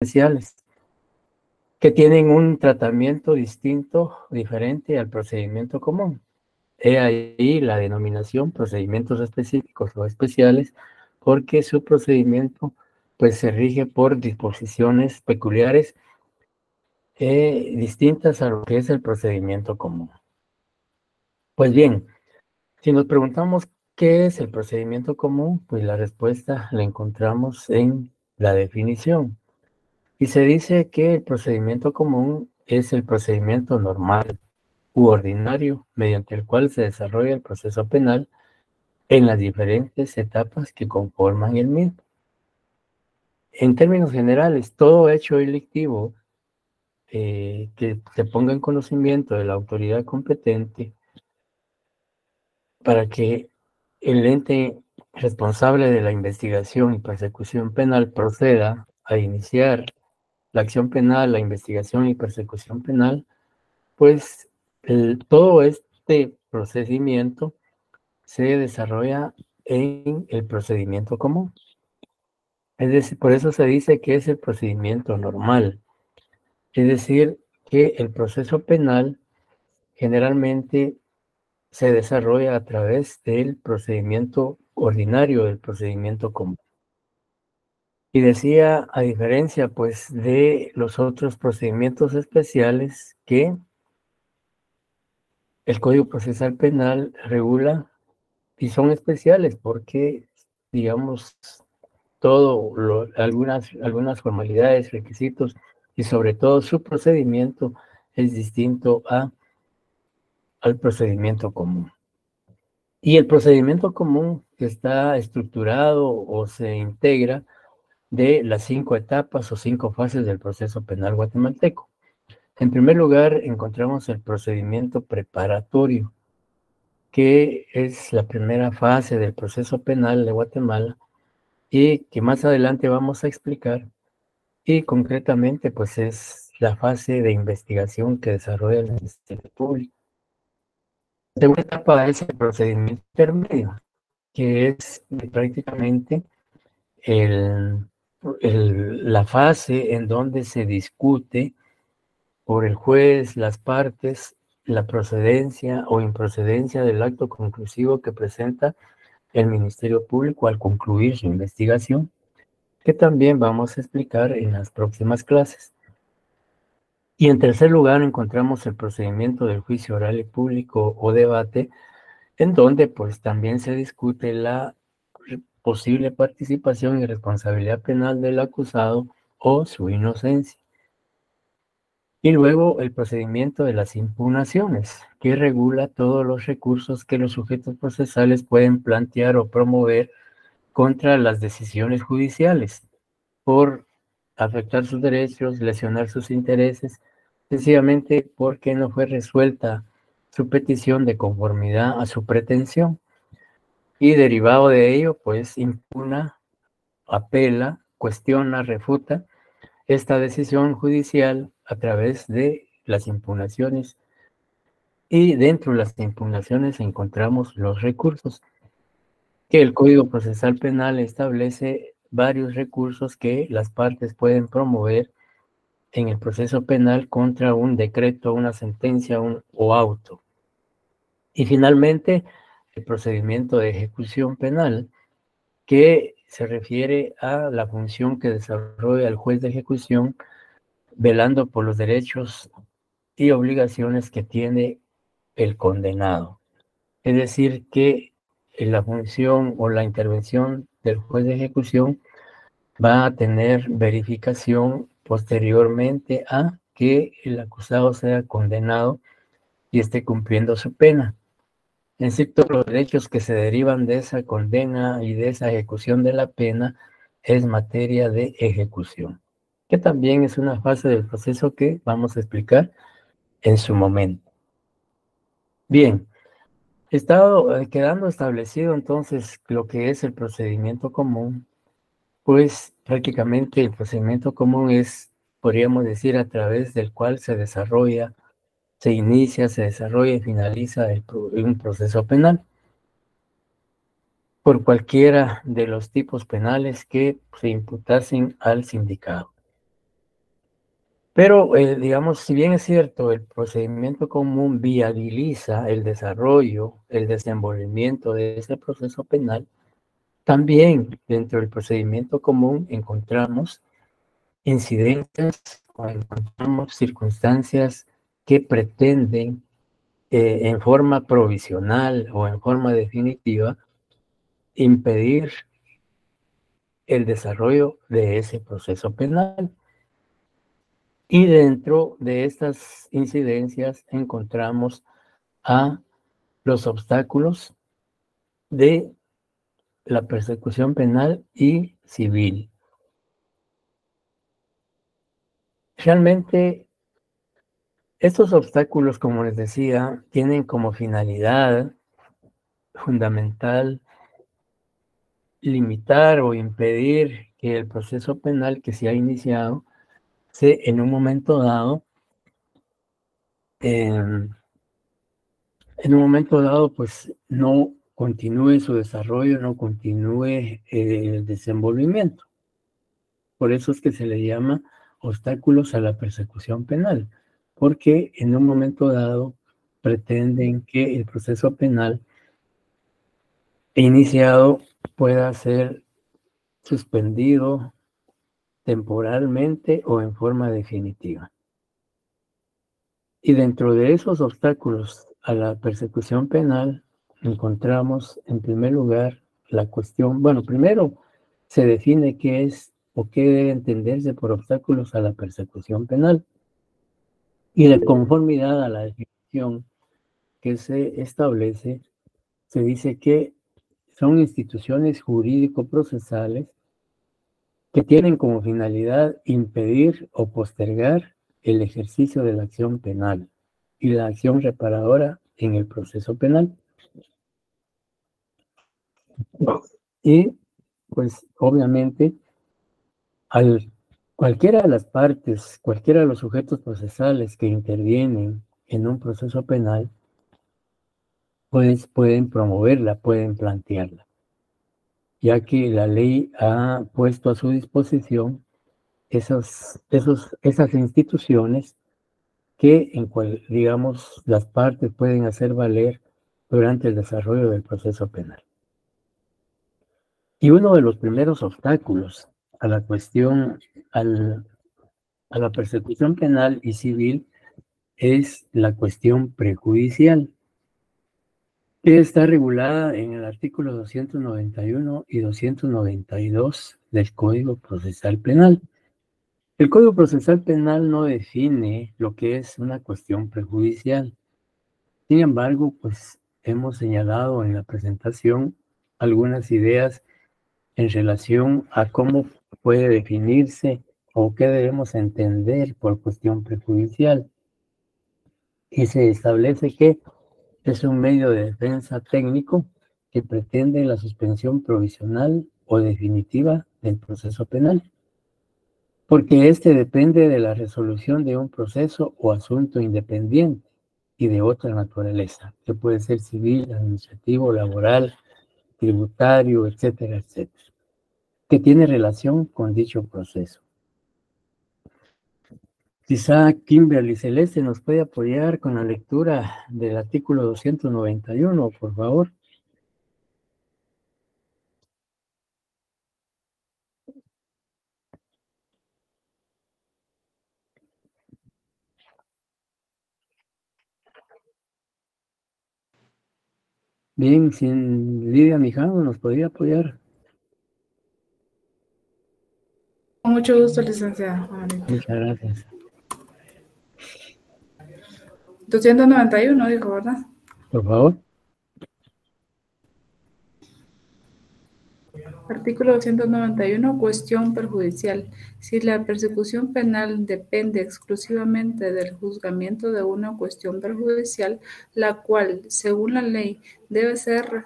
especiales, que tienen un tratamiento distinto, diferente al procedimiento común. He ahí la denominación procedimientos específicos o especiales, porque su procedimiento pues se rige por disposiciones peculiares distintas a lo que es el procedimiento común. Pues bien, si nos preguntamos qué es el procedimiento común, pues la respuesta la encontramos en la definición. Y se dice que el procedimiento común es el procedimiento normal u ordinario mediante el cual se desarrolla el proceso penal en las diferentes etapas que conforman el mismo. En términos generales, todo hecho delictivo que se ponga en conocimiento de la autoridad competente para que el ente responsable de la investigación y persecución penal proceda a iniciar la acción penal, la investigación y persecución penal, pues todo este procedimiento se desarrolla en el procedimiento común. Es decir, por eso se dice que es el procedimiento normal. Es decir, que el proceso penal generalmente se desarrolla a través del procedimiento ordinario, del procedimiento común. Y decía, a diferencia pues de los otros procedimientos especiales que el Código Procesal Penal regula y son especiales porque, digamos, algunas formalidades, requisitos y sobre todo su procedimiento es distinto al procedimiento común. Y el procedimiento común está estructurado o se integra de las 5 etapas o 5 fases del proceso penal guatemalteco. En primer lugar, encontramos el procedimiento preparatorio, que es la primera fase del proceso penal de Guatemala y que más adelante vamos a explicar. Y concretamente, pues es la fase de investigación que desarrolla el Ministerio Público. La segunda etapa es el procedimiento intermedio, que es prácticamente la fase en donde se discute por el juez, las partes, la procedencia o improcedencia del acto conclusivo que presenta el Ministerio Público al concluir su investigación, que también vamos a explicar en las próximas clases. Y en tercer lugar encontramos el procedimiento del juicio oral y público o debate, en donde pues también se discute la posible participación y responsabilidad penal del acusado o su inocencia. Y luego el procedimiento de las impugnaciones, que regula todos los recursos que los sujetos procesales pueden plantear o promover contra las decisiones judiciales por afectar sus derechos, lesionar sus intereses, sencillamente porque no fue resuelta su petición de conformidad a su pretensión. Y derivado de ello, pues impugna, apela, cuestiona, refuta esta decisión judicial a través de las impugnaciones. Y dentro de las impugnaciones encontramos los recursos, que el Código Procesal Penal establece varios recursos que las partes pueden promover en el proceso penal contra un decreto, una sentencia o auto. Y finalmente, el procedimiento de ejecución penal, que se refiere a la función que desarrolla el juez de ejecución, velando por los derechos y obligaciones que tiene el condenado. Es decir, que la función o la intervención del juez de ejecución va a tener verificación posteriormente a que el acusado sea condenado y esté cumpliendo su pena. En sí, todos los derechos que se derivan de esa condena y de esa ejecución de la pena es materia de ejecución, que también es una fase del proceso que vamos a explicar en su momento. Bien, quedando establecido entonces lo que es el procedimiento común, pues prácticamente el procedimiento común es, podríamos decir, a través del cual se desarrolla, se inicia, se desarrolla y finaliza un proceso penal por cualquiera de los tipos penales que se imputasen al sindicado. Pero, digamos, si bien es cierto, el procedimiento común viabiliza el desarrollo, el desenvolvimiento de ese proceso penal, también dentro del procedimiento común encontramos incidentes o encontramos circunstancias que pretenden en forma provisional o en forma definitiva impedir el desarrollo de ese proceso penal. Y dentro de estas incidencias encontramos a los obstáculos de la persecución penal y civil. Realmente, estos obstáculos, como les decía, tienen como finalidad fundamental limitar o impedir que el proceso penal que se ha iniciado en un momento dado, en un momento dado, pues no continúe su desarrollo, no continúe el desenvolvimiento. Por eso es que se le llama obstáculos a la persecución penal, porque en un momento dado pretenden que el proceso penal iniciado pueda ser suspendido temporalmente o en forma definitiva. Y dentro de esos obstáculos a la persecución penal encontramos en primer lugar la cuestión, bueno, primero se define qué es o qué debe entenderse por obstáculos a la persecución penal. Y de conformidad a la definición que se establece, se dice que son instituciones jurídico-procesales que tienen como finalidad impedir o postergar el ejercicio de la acción penal y la acción reparadora en el proceso penal. Y, pues, obviamente, cualquiera de las partes, cualquiera de los sujetos procesales que intervienen en un proceso penal, pues pueden promoverla, pueden plantearla, ya que la ley ha puesto a su disposición esas instituciones que, digamos, las partes pueden hacer valer durante el desarrollo del proceso penal. Y uno de los primeros obstáculos a la cuestión, a la persecución penal y civil es la cuestión prejudicial, que está regulada en el artículo 291 y 292 del Código Procesal Penal. El Código Procesal Penal no define lo que es una cuestión prejudicial. Sin embargo, pues hemos señalado en la presentación algunas ideas en relación a cómo puede definirse o qué debemos entender por cuestión prejudicial. Y se establece que es un medio de defensa técnico que pretende la suspensión provisional o definitiva del proceso penal, porque este depende de la resolución de un proceso o asunto independiente y de otra naturaleza, que puede ser civil, administrativo, laboral, tributario, etcétera, etcétera, que tiene relación con dicho proceso. Quizá Kimberly Celeste nos puede apoyar con la lectura del artículo 291, por favor. Bien, sin Lidia Mijano nos podría apoyar. Con mucho gusto, licenciada. Muchas gracias. 291, dijo, ¿verdad? Por favor. Artículo 291, cuestión perjudicial. Si la persecución penal depende exclusivamente del juzgamiento de una cuestión perjudicial, la cual, según la ley, debe ser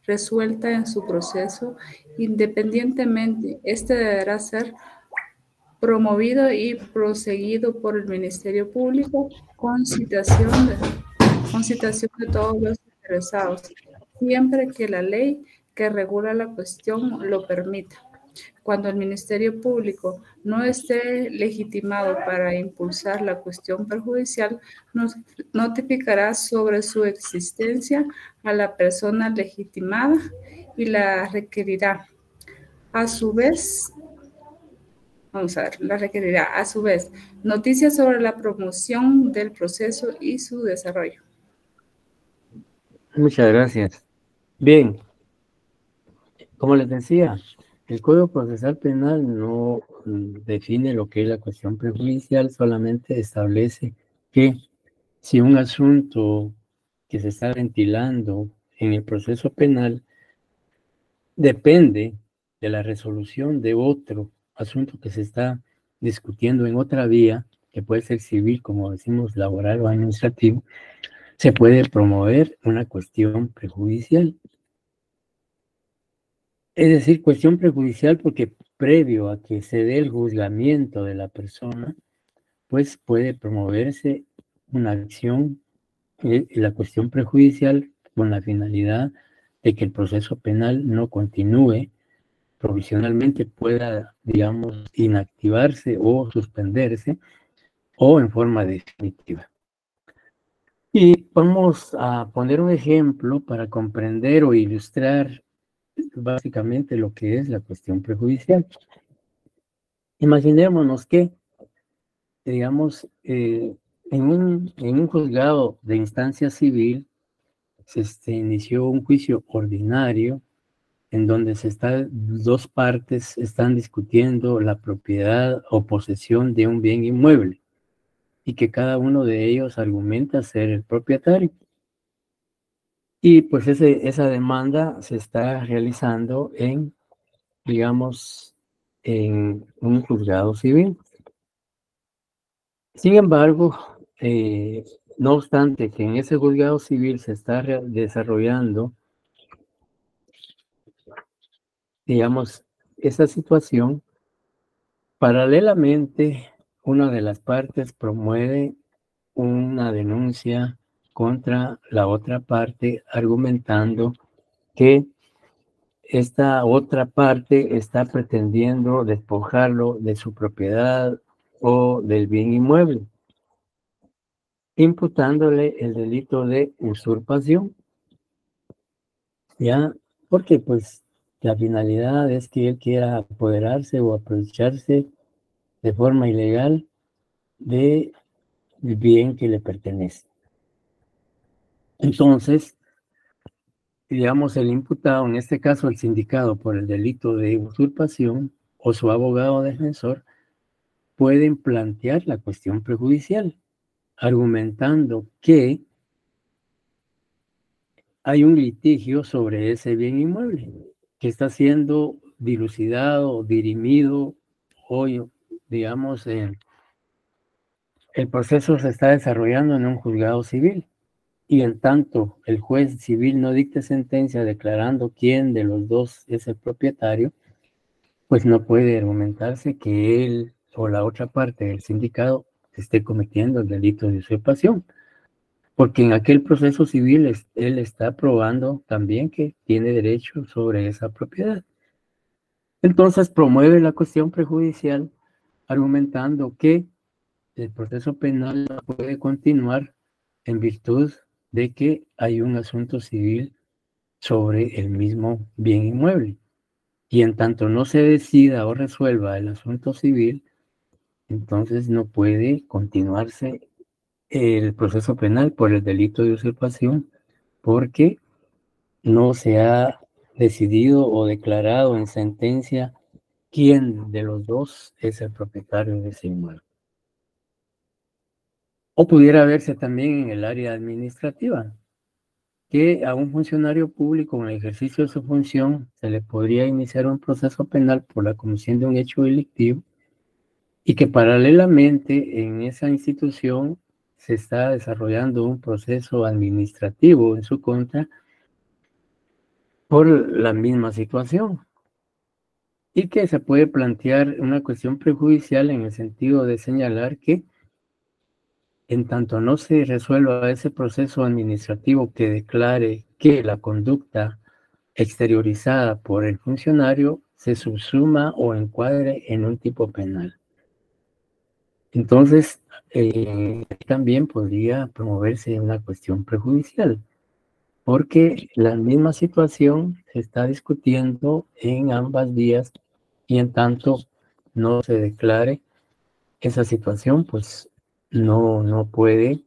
resuelta en su proceso, independientemente, este deberá ser promovido y proseguido por el Ministerio Público con citación de todos los interesados, siempre que la ley que regula la cuestión lo permita. Cuando el Ministerio Público no esté legitimado para impulsar la cuestión perjudicial, notificará sobre su existencia a la persona legitimada y la requerirá. A su vez, noticias sobre la promoción del proceso y su desarrollo. Muchas gracias. Bien, como les decía, el Código Procesal Penal no define lo que es la cuestión prejudicial, solamente establece que si un asunto que se está ventilando en el proceso penal depende de la resolución de otro asunto que se está discutiendo en otra vía, que puede ser civil, como decimos, laboral o administrativo, se puede promover una cuestión prejudicial. Es decir, cuestión prejudicial porque previo a que se dé el juzgamiento de la persona, pues puede promoverse una acción, la cuestión prejudicial, con la finalidad de que el proceso penal no continúe, provisionalmente pueda, digamos, inactivarse o suspenderse, o en forma definitiva. Y vamos a poner un ejemplo para comprender o ilustrar básicamente lo que es la cuestión prejudicial. Imaginémonos que, digamos, en un juzgado de instancia civil se inició un juicio ordinario en donde dos partes están discutiendo la propiedad o posesión de un bien inmueble y que cada uno de ellos argumenta ser el propietario. Y pues esa demanda se está realizando digamos, en un juzgado civil. Sin embargo, no obstante que en ese juzgado civil se está desarrollando, digamos, esa situación, paralelamente una de las partes promueve una denuncia contra la otra parte, argumentando que esta otra parte está pretendiendo despojarlo de su propiedad o del bien inmueble, imputándole el delito de usurpación, ¿ya? Porque pues la finalidad es que él quiera apoderarse o aprovecharse de forma ilegal del bien que le pertenece. Entonces, digamos, el imputado, en este caso el sindicado por el delito de usurpación o su abogado defensor, pueden plantear la cuestión prejudicial, argumentando que hay un litigio sobre ese bien inmueble que está siendo dilucidado, dirimido, hoy, digamos, el proceso se está desarrollando en un juzgado civil. Y en tanto el juez civil no dicte sentencia declarando quién de los dos es el propietario, pues no puede argumentarse que él o la otra parte del sindicado esté cometiendo el delito de usurpación, porque en aquel proceso civil él está probando también que tiene derecho sobre esa propiedad. Entonces promueve la cuestión prejudicial argumentando que el proceso penal no puede continuar en virtud de que hay un asunto civil sobre el mismo bien inmueble. Y en tanto no se decida o resuelva el asunto civil, entonces no puede continuarse el proceso penal por el delito de usurpación, porque no se ha decidido o declarado en sentencia quién de los dos es el propietario de ese inmueble. O pudiera verse también en el área administrativa, que a un funcionario público en el ejercicio de su función se le podría iniciar un proceso penal por la comisión de un hecho delictivo y que paralelamente en esa institución se está desarrollando un proceso administrativo en su contra por la misma situación y que se puede plantear una cuestión prejudicial en el sentido de señalar que en tanto no se resuelva ese proceso administrativo que declare que la conducta exteriorizada por el funcionario se subsuma o encuadre en un tipo penal. Entonces, también podría promoverse una cuestión prejudicial, porque la misma situación se está discutiendo en ambas vías y en tanto no se declare esa situación, pues no puede,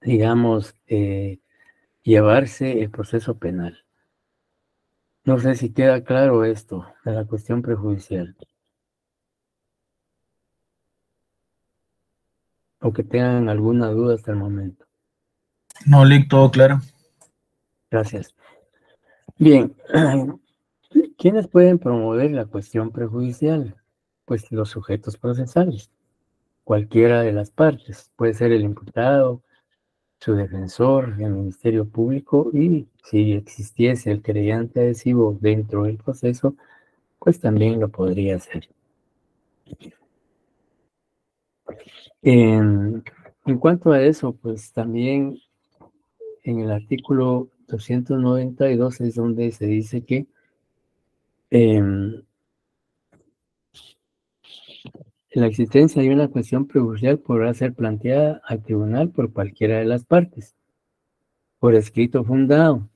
digamos, llevarse el proceso penal. No sé si queda claro esto de la cuestión prejudicial o que tengan alguna duda hasta el momento. No, Lick, todo claro. Gracias. Bien, ¿quiénes pueden promover la cuestión prejudicial? Pues los sujetos procesales, cualquiera de las partes. Puede ser el imputado, su defensor, el Ministerio Público y si existiese el querellante adhesivo dentro del proceso, pues también lo podría hacer. En cuanto a eso, pues también en el artículo 292 es donde se dice que la existencia de una cuestión prejudicial podrá ser planteada al tribunal por cualquiera de las partes, por escrito fundado.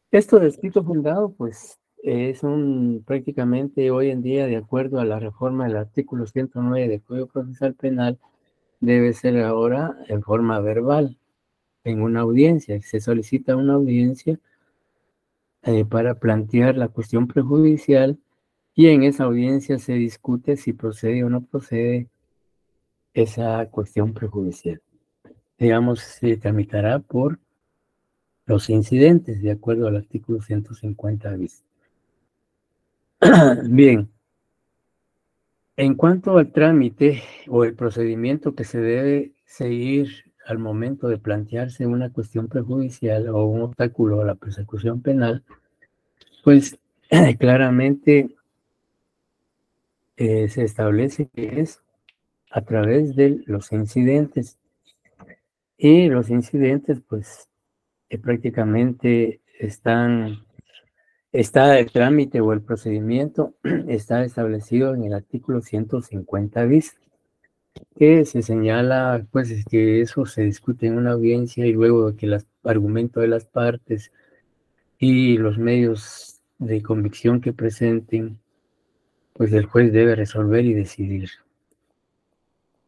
Esto de escrito fundado, pues, es prácticamente hoy en día, de acuerdo a la reforma del artículo 109 del Código Procesal Penal, debe ser ahora en forma verbal, en una audiencia. Se solicita una audiencia para plantear la cuestión prejudicial y en esa audiencia se discute si procede o no procede esa cuestión prejudicial. Digamos, se tramitará por los incidentes, de acuerdo al artículo 150 bis. Bien, en cuanto al trámite o el procedimiento que se debe seguir al momento de plantearse una cuestión prejudicial o un obstáculo a la persecución penal, pues claramente se establece que es a través de los incidentes. Y los incidentes, pues, prácticamente está el trámite o el procedimiento, está establecido en el artículo 150 bis, que se señala, pues, es que eso se discute en una audiencia y luego de que los argumentos de las partes y los medios de convicción que presenten, pues el juez debe resolver y decidir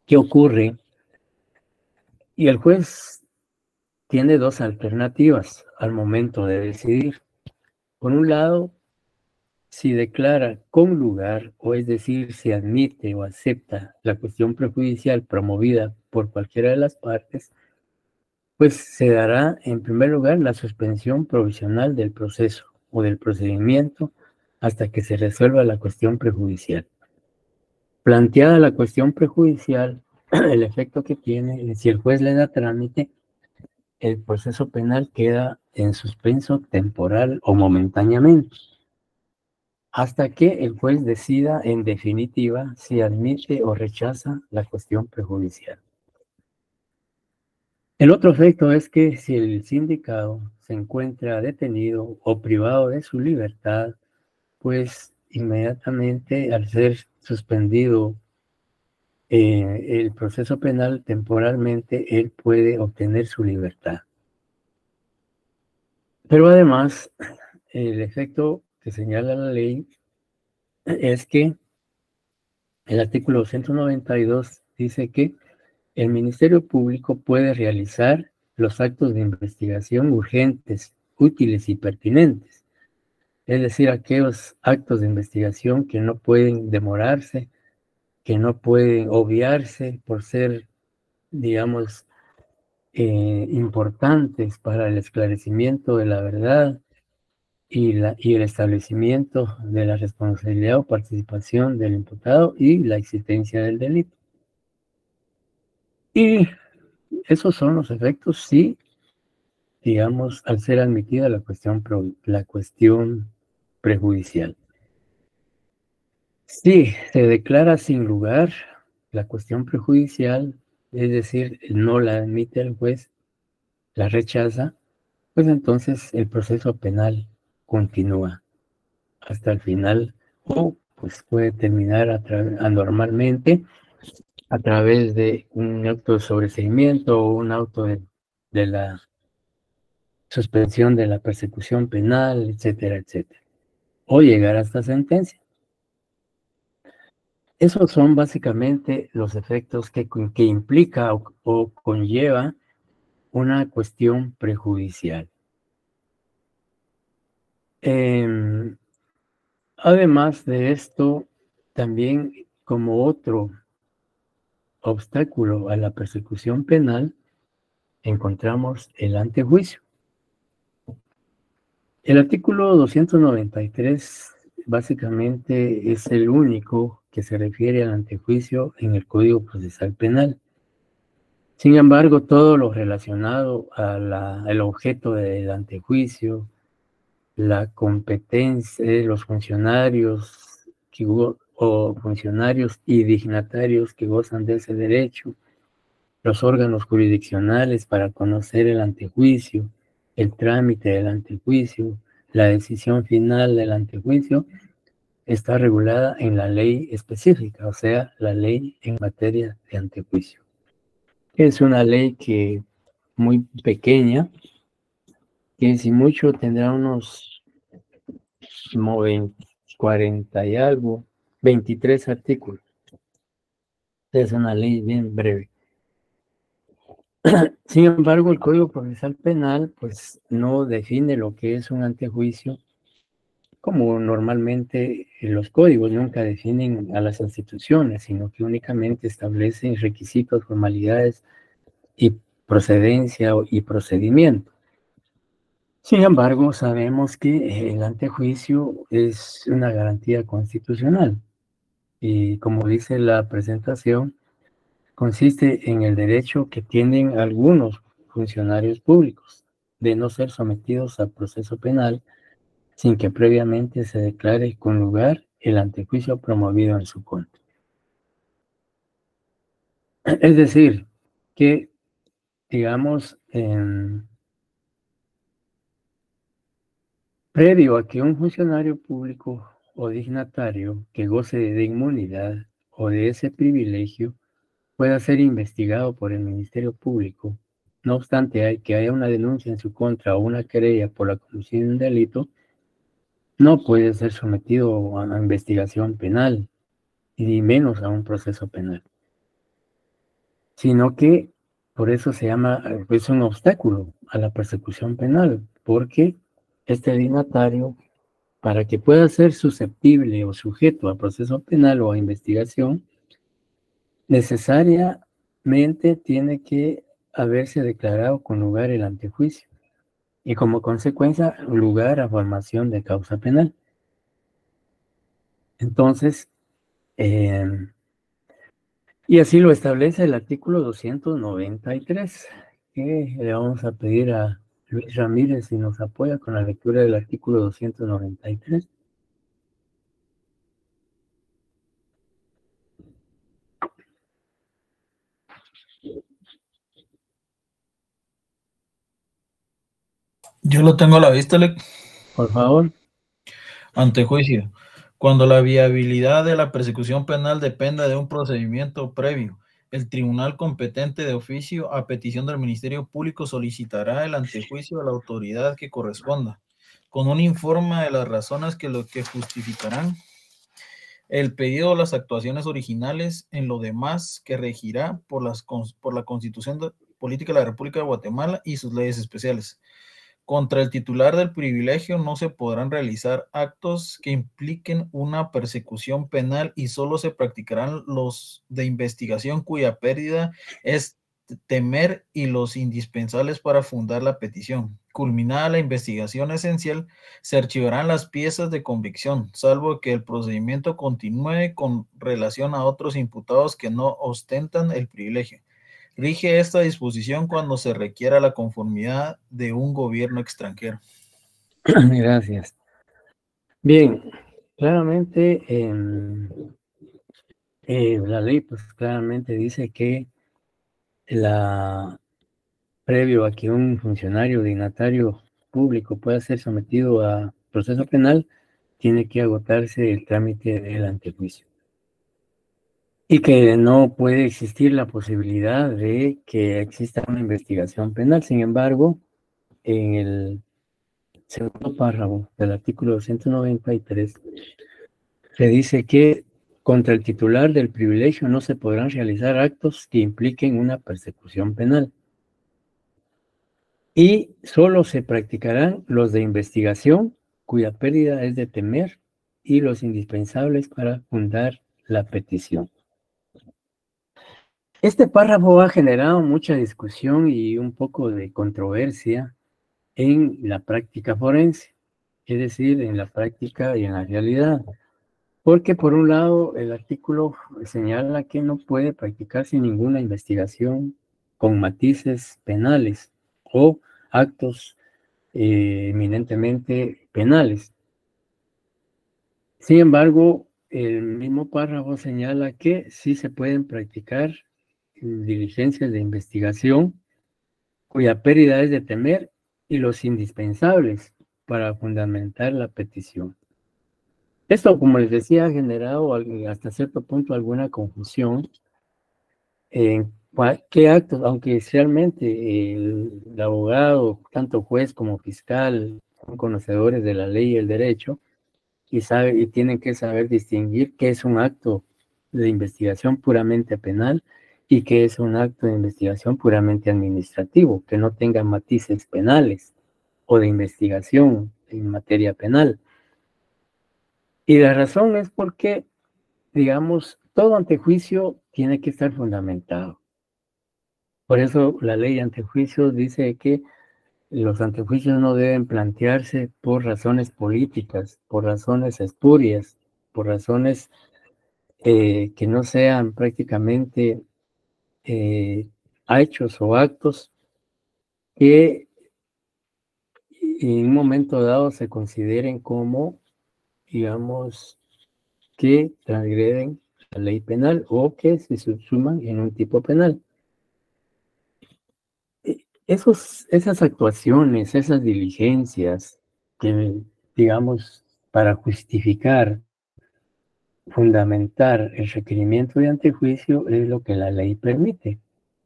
qué ocurre. Y el juez tiene dos alternativas al momento de decidir. Por un lado, si declara con lugar, o es decir, si admite o acepta la cuestión prejudicial promovida por cualquiera de las partes, pues se dará en primer lugar la suspensión provisional del proceso o del procedimiento hasta que se resuelva la cuestión prejudicial. Planteada la cuestión prejudicial, el efecto que tiene, si el juez le da trámite, el proceso penal queda en suspenso temporal o momentáneamente, hasta que el juez decida en definitiva si admite o rechaza la cuestión prejudicial. El otro efecto es que si el sindicado se encuentra detenido o privado de su libertad, pues inmediatamente al ser suspendido el proceso penal temporalmente, él puede obtener su libertad. Pero además, el efecto que señala la ley es que el artículo 192 dice que el Ministerio Público puede realizar los actos de investigación urgentes, útiles y pertinentes, es decir, aquellos actos de investigación que no pueden demorarse, que no pueden obviarse por ser, digamos, importantes para el esclarecimiento de la verdad y el establecimiento de la responsabilidad o participación del imputado y la existencia del delito. Y esos son los efectos, sí, digamos, al ser admitida la cuestión prejudicial. Si se declara sin lugar la cuestión prejudicial, es decir, no la admite el juez, la rechaza, pues entonces el proceso penal continúa. hasta el final, o pues puede terminar anormalmente a través de un auto de sobreseimiento o un auto de la suspensión de la persecución penal, etcétera, etcétera, o llegar hasta sentencia. Esos son básicamente los efectos que implica o conlleva una cuestión prejudicial. Además de esto, también como otro obstáculo a la persecución penal, encontramos el antejuicio. El artículo 293 básicamente es el único que se refiere al antejuicio en el Código Procesal Penal. Sin embargo, todo lo relacionado al objeto del antejuicio, la competencia de los funcionarios o funcionarios y dignatarios que gozan de ese derecho, los órganos jurisdiccionales para conocer el antejuicio, el trámite del antejuicio, la decisión final del antejuicio, está regulada en la ley específica, o sea, la ley en materia de antejuicio. Es una ley que muy pequeña, que si mucho tendrá unos 40 y algo, 23 artículos. Es una ley bien breve. Sin embargo, el Código Procesal Penal pues no define lo que es un antejuicio, como normalmente los códigos nunca definen a las instituciones, sino que únicamente establecen requisitos, formalidades y procedencia y procedimiento. Sin embargo, sabemos que el antejuicio es una garantía constitucional y, como dice la presentación, consiste en el derecho que tienen algunos funcionarios públicos de no ser sometidos a proceso penal sin que previamente se declare con lugar el antejuicio promovido en su contra. Es decir, que, digamos, previo a que un funcionario público o dignatario que goce de inmunidad o de ese privilegio pueda ser investigado por el Ministerio Público, no obstante que haya una denuncia en su contra o una querella por la comisión de un delito, no puede ser sometido a investigación penal, y menos a un proceso penal, sino que por eso se llama, es un obstáculo a la persecución penal, porque este dignatario, para que pueda ser susceptible o sujeto a proceso penal o a investigación, necesariamente tiene que haberse declarado con lugar el antejuicio y como consecuencia lugar a formación de causa penal. Entonces, y así lo establece el artículo 293, que le vamos a pedir a Luis Ramírez si nos apoya con la lectura del artículo 293. Yo lo tengo a la vista, Por favor. Antejuicio. Cuando la viabilidad de la persecución penal dependa de un procedimiento previo, el tribunal competente de oficio, a petición del Ministerio Público, solicitará el antejuicio a la autoridad que corresponda, con un informe de las razones que justificarán el pedido o las actuaciones originales, en lo demás que regirá por la Constitución Política de la República de Guatemala y sus leyes especiales. Contra el titular del privilegio no se podrán realizar actos que impliquen una persecución penal y solo se practicarán los de investigación cuya pérdida es temer y los indispensables para fundar la petición. Culminada la investigación esencial, se archivarán las piezas de convicción, salvo que el procedimiento continúe con relación a otros imputados que no ostentan el privilegio. Rige esta disposición cuando se requiera la conformidad de un gobierno extranjero. Gracias. Bien, claramente la ley pues claramente dice que previo a que un funcionario dignatario público pueda ser sometido a proceso penal, tiene que agotarse el trámite del antejuicio. Y que no puede existir la posibilidad de que exista una investigación penal. Sin embargo, en el segundo párrafo del artículo 293 se dice que contra el titular del privilegio no se podrán realizar actos que impliquen una persecución penal. Y solo se practicarán los de investigación, cuya pérdida es de temer, y los indispensables para fundar la petición. Este párrafo ha generado mucha discusión y un poco de controversia en la práctica forense, es decir, en la práctica y en la realidad. Porque por un lado el artículo señala que no puede practicarse ninguna investigación con matices penales o actos eminentemente penales. Sin embargo, el mismo párrafo señala que sí se pueden practicar diligencias de investigación cuya pérdida es de temer y los indispensables para fundamentar la petición. Esto, como les decía, ha generado hasta cierto punto alguna confusión en qué actos, aunque realmente el abogado, tanto juez como fiscal, son conocedores de la ley y el derecho y tienen que saber distinguir qué es un acto de investigación puramente penal y qué es un acto de investigación puramente administrativo, que no tenga matices penales o de investigación en materia penal. Y la razón es porque, digamos, todo antejuicio tiene que estar fundamentado. Por eso la ley de antejuicios dice que los antejuicios no deben plantearse por razones políticas, por razones espurias, por razones que no sean prácticamente hechos o actos que en un momento dado se consideren como, digamos, que transgreden la ley penal o que se subsuman en un tipo penal. Esas actuaciones, esas diligencias que, digamos, para justificar, fundamentar el requerimiento de antejuicio es lo que la ley permite.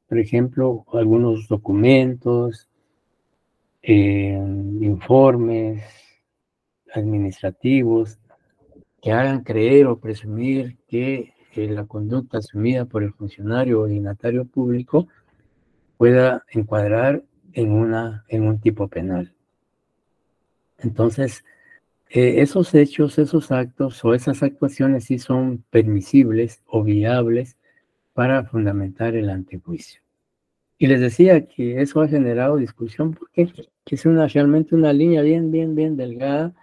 Por ejemplo, algunos documentos, informes administrativos que hagan creer o presumir que la conducta asumida por el funcionario o dignatario público pueda encuadrar en un tipo penal. Entonces, esos hechos, esos actos o esas actuaciones sí son permisibles o viables para fundamentar el antejuicio. Y les decía que eso ha generado discusión porque es realmente una línea bien delgada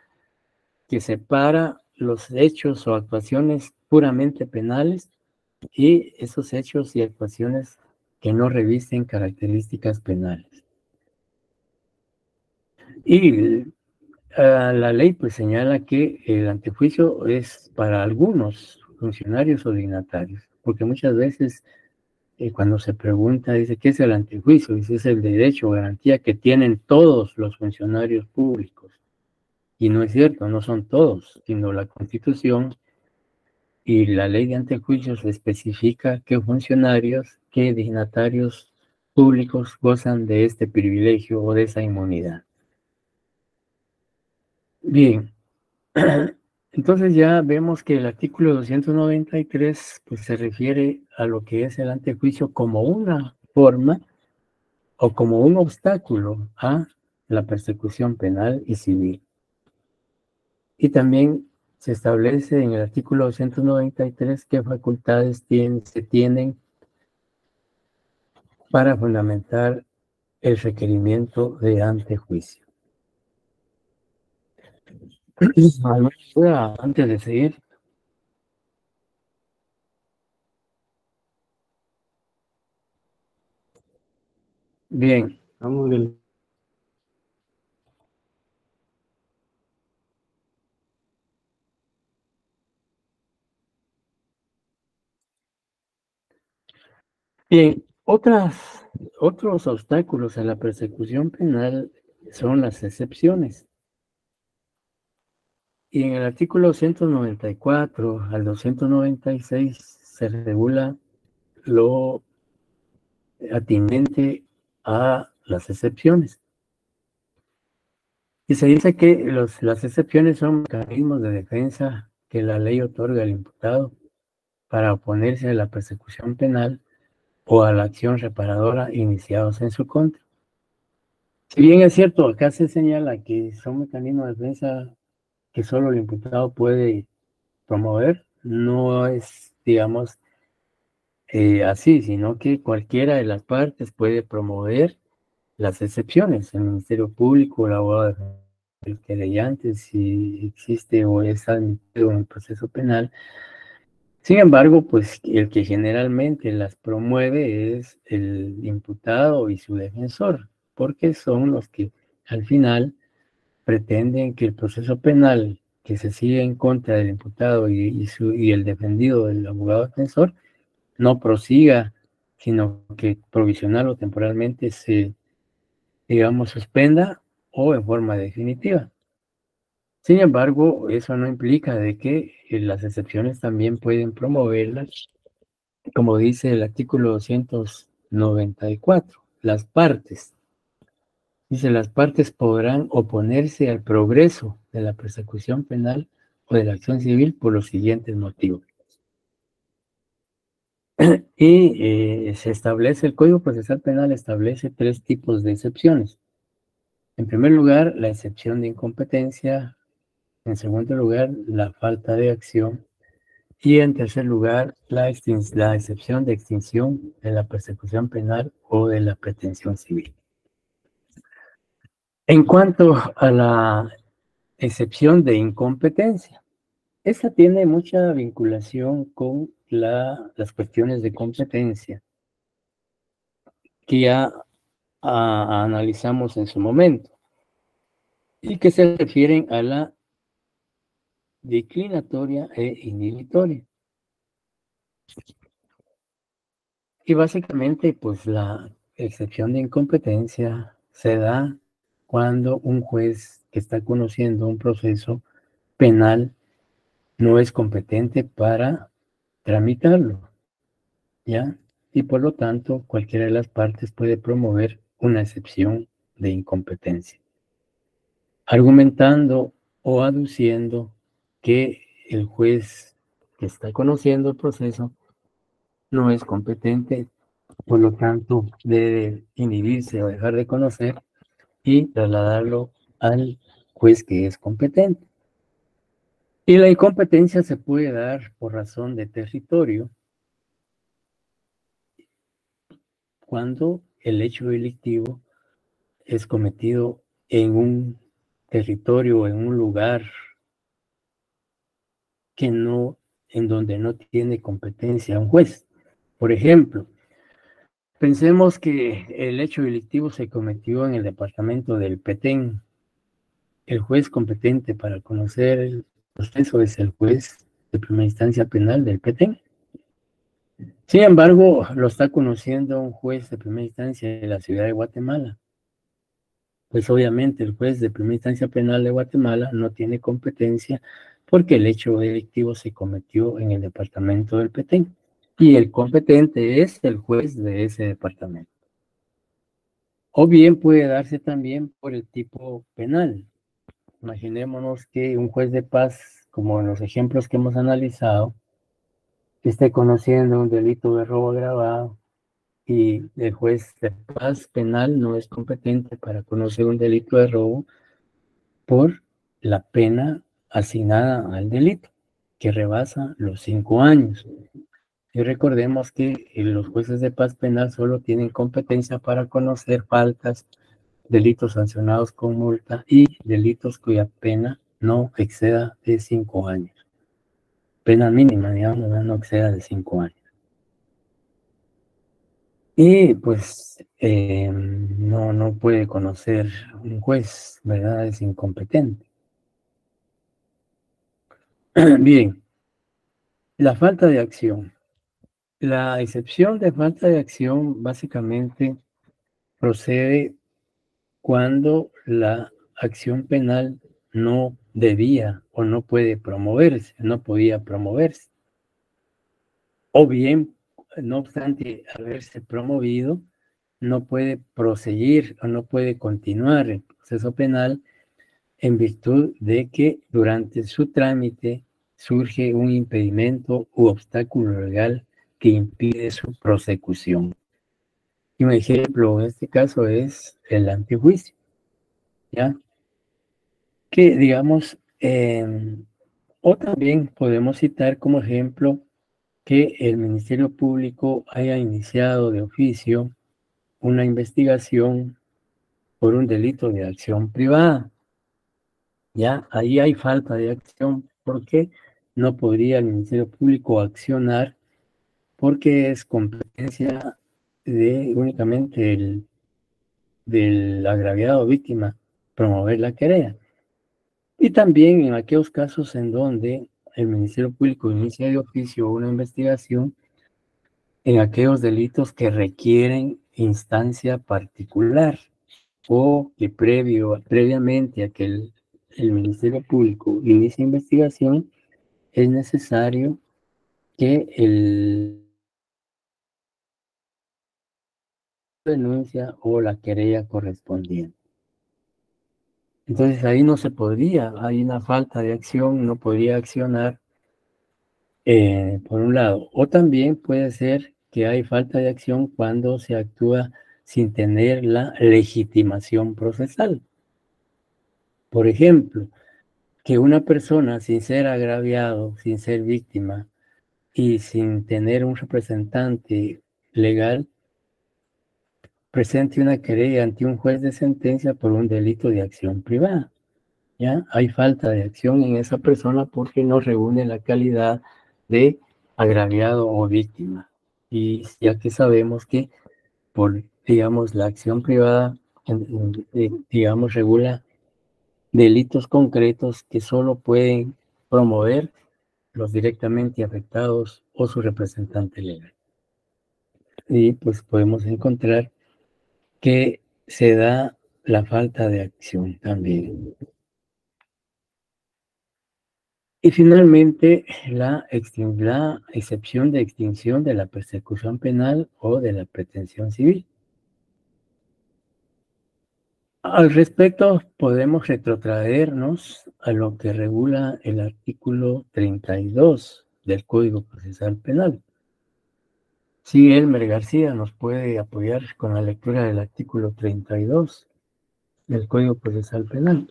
que separa los hechos o actuaciones puramente penales y esos hechos y actuaciones que no revisten características penales. Y la ley pues señala que el antejuicio es para algunos funcionarios o dignatarios, porque muchas veces cuando se pregunta, dice, ¿qué es el antejuicio? Dice, es el derecho o garantía que tienen todos los funcionarios públicos. Y no es cierto, no son todos, sino la Constitución y la ley de antejuicios especifica qué funcionarios, qué dignatarios públicos gozan de este privilegio o de esa inmunidad. Bien, entonces ya vemos que el artículo 293 pues, se refiere a lo que es el antejuicio como una forma o como un obstáculo a la persecución penal y civil. Y también se establece en el artículo 293 qué facultades se tienen para fundamentar el requerimiento de antejuicio. ¿Alguna duda antes de seguir? Bien. Vamos bien. Bien, otros obstáculos a la persecución penal son las excepciones. Y en el artículo 194 al 296 se regula lo atinente a las excepciones. Y se dice que las excepciones son mecanismos de defensa que la ley otorga al imputado para oponerse a la persecución penal o a la acción reparadora iniciados en su contra. Si bien es cierto, acá se señala que son mecanismos de defensa que solo el imputado puede promover, no es, digamos, así, sino que cualquiera de las partes puede promover las excepciones. El Ministerio Público, el abogado del querellante, si existe o es admitido en el proceso penal. Sin embargo, pues el que generalmente las promueve es el imputado y su defensor, porque son los que al final pretenden que el proceso penal que se sigue en contra del imputado y el defendido del abogado defensor no prosiga, sino que provisional o temporalmente se, digamos, suspenda o en forma definitiva. Sin embargo, eso no implica de que las excepciones también pueden promoverlas, como dice el artículo 294, las partes. Dice, las partes podrán oponerse al progreso de la persecución penal o de la acción civil por los siguientes motivos. Y se establece, el Código Procesal Penal establece 3 tipos de excepciones. En primer lugar, la excepción de incompetencia. En segundo lugar, la falta de acción. Y en tercer lugar, la excepción de extinción de la persecución penal o de la pretensión civil. En cuanto a la excepción de incompetencia, esta tiene mucha vinculación con las cuestiones de competencia que ya analizamos en su momento y que se refieren a la declinatoria e inhibitoria. Y básicamente, pues la excepción de incompetencia se da cuando un juez que está conociendo un proceso penal no es competente para tramitarlo, ¿ya? Y por lo tanto, cualquiera de las partes puede promover una excepción de incompetencia, argumentando o aduciendo que el juez que está conociendo el proceso no es competente, por lo tanto debe inhibirse o dejar de conocer y trasladarlo al juez que es competente. Y la incompetencia se puede dar por razón de territorio, cuando el hecho delictivo es cometido en un territorio o en un lugar que no, en donde no tiene competencia un juez. Por ejemplo, pensemos que el hecho delictivo se cometió en el departamento del Petén. El juez competente para conocer el proceso es el juez de primera instancia penal del Petén. Sin embargo, lo está conociendo un juez de primera instancia de la ciudad de Guatemala. Pues obviamente el juez de primera instancia penal de Guatemala no tiene competencia porque el hecho delictivo se cometió en el departamento del Petén. Y el competente es el juez de ese departamento. O bien puede darse también por el tipo penal. Imaginémonos que un juez de paz, como en los ejemplos que hemos analizado, esté conociendo un delito de robo agravado y el juez de paz penal no es competente para conocer un delito de robo por la pena asignada al delito, que rebasa los 5 años. Y recordemos que los jueces de paz penal solo tienen competencia para conocer faltas, delitos sancionados con multa y delitos cuya pena no exceda de 5 años. Pena mínima, digamos, no exceda de 5 años. Y pues no puede conocer un juez, ¿verdad? Es incompetente. Bien, la falta de acción. La excepción de falta de acción básicamente procede cuando la acción penal no debía o no puede promoverse, no podía promoverse. O bien, no obstante haberse promovido, no puede proseguir o no puede continuar el proceso penal en virtud de que durante su trámite surge un impedimento u obstáculo legal que impide su prosecución. Y un ejemplo en este caso es el antejuicio, ¿ya? Que digamos, o también podemos citar como ejemplo que el Ministerio Público haya iniciado de oficio una investigación por un delito de acción privada. Ya, ahí hay falta de acción porque no podría el Ministerio Público accionar porque es competencia únicamente del agraviado víctima promover la querella. Y también en aquellos casos en donde el Ministerio Público inicia de oficio una investigación en aquellos delitos que requieren instancia particular o que previamente a que el Ministerio Público inicie investigación, es necesario que el denuncia o la querella correspondiente. Entonces ahí no se podría, hay una falta de acción, no podría accionar por un lado. O también puede ser que hay falta de acción cuando se actúa sin tener la legitimación procesal. Por ejemplo, que una persona sin ser agraviado, sin ser víctima y sin tener un representante legal, presente una querella ante un juez de sentencia por un delito de acción privada. ¿Ya? Hay falta de acción en esa persona porque no reúne la calidad de agraviado o víctima. Y ya que sabemos que por, digamos, la acción privada, digamos, regula delitos concretos que solo pueden promover los directamente afectados o su representante legal. Y pues podemos encontrar que se da la falta de acción también. Y finalmente, la excepción de extinción de la persecución penal o de la pretensión civil. Al respecto, podemos retrotraernos a lo que regula el artículo 32 del Código Procesal Penal. Si Elmer García nos puede apoyar con la lectura del artículo 32 del Código Procesal Penal.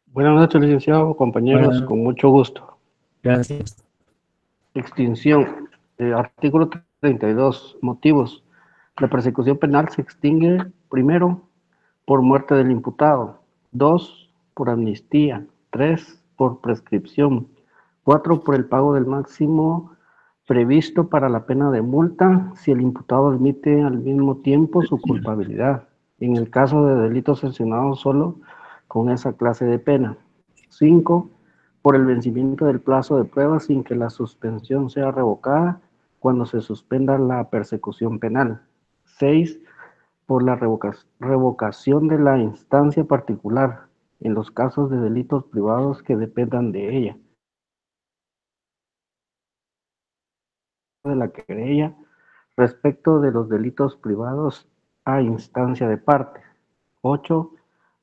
Buenas noches, licenciado, compañeros, con mucho gusto. Gracias. Extinción. Artículo 32. Motivos. La persecución penal se extingue, primero, por muerte del imputado. 2, por amnistía. 3, por prescripción. 4, por el pago del máximo previsto para la pena de multa si el imputado admite al mismo tiempo su culpabilidad, en el caso de delitos sancionados solo con esa clase de pena. 5, por el vencimiento del plazo de prueba sin que la suspensión sea revocada cuando se suspenda la persecución penal. 6, por la revocación de la instancia particular en los casos de delitos privados que dependan de ella. De la querella respecto de los delitos privados a instancia de parte. 8,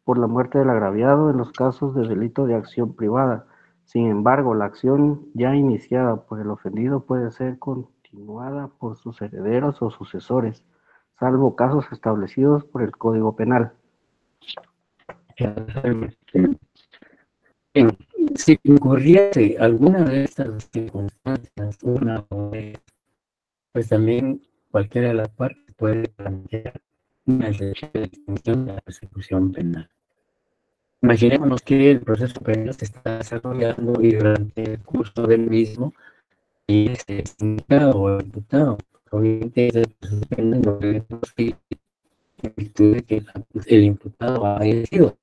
por la muerte del agraviado en los casos de delito de acción privada. Sin embargo, la acción ya iniciada por el ofendido puede ser continuada por sus herederos o sucesores, salvo casos establecidos por el Código Penal. Si ocurriese alguna de estas circunstancias, pues también cualquiera de las partes puede plantear una extinción de la persecución penal. Imaginémonos que el proceso penal se está desarrollando y durante el curso del mismo y este indicado o imputado. Obviamente ese proceso penal no debe proseguir en virtud de que el imputado ha fallecido.